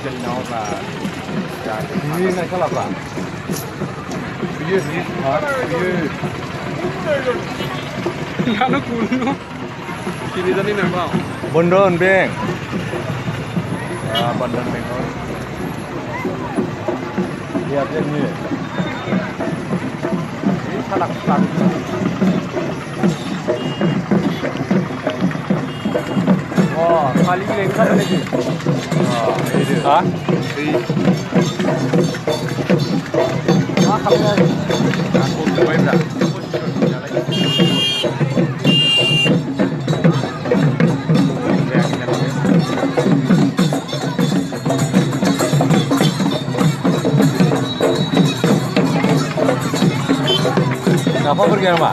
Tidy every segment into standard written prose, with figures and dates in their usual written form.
là Ini naik salah pak. Iya sih. Iya. Ano kuno. Sini tadi nembak. Bondon beng. Bondon beng. Lihat ini. Ini salah sekali. Oh, kali ini kan lagi. Hah? Kamu aku cobain dah. Apa pergi nama?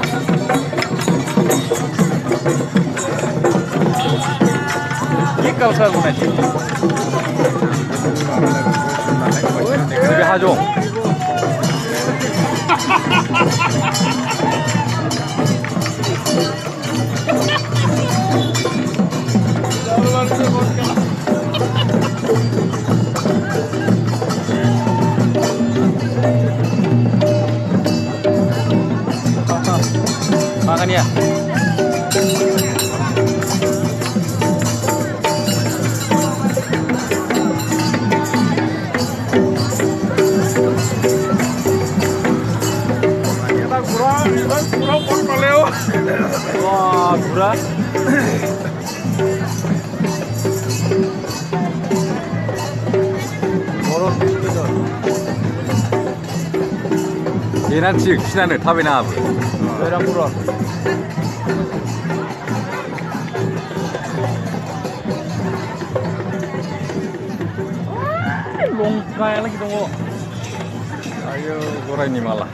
Ikal saya guna sih. Lebih hajong. Makan ya. Wah, murah. 계란치 신하는 탑에 나와보. 계란 물어. Longkai lagi tunggu. Ayo, goreng ini malah.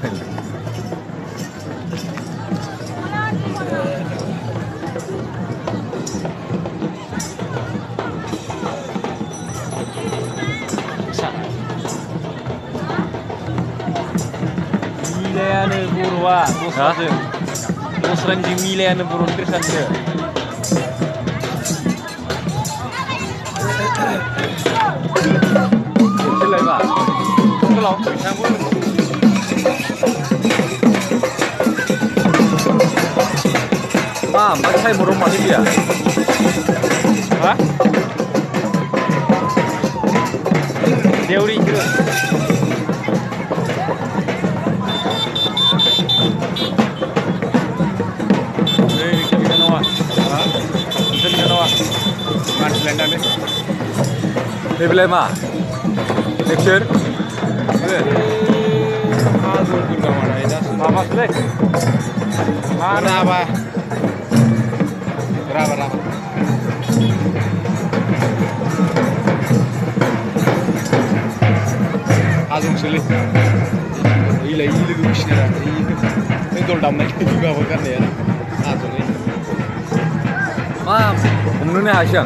Milenial buruan, bosan di milenial buruan terus aja. Selai ba, kalau bisa pun. Macam burung mati dia. Hah? Deuri kira. Ini beli mah, lecture. Mama selek. Mana apa? Berapa? Azum selek. Ila gusnya. Ini tol damai juga bukan ya? Azum ini. Mam, umumnya hasil.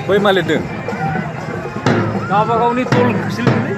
Kau malah deng. Apa kau ni tol kecil ni?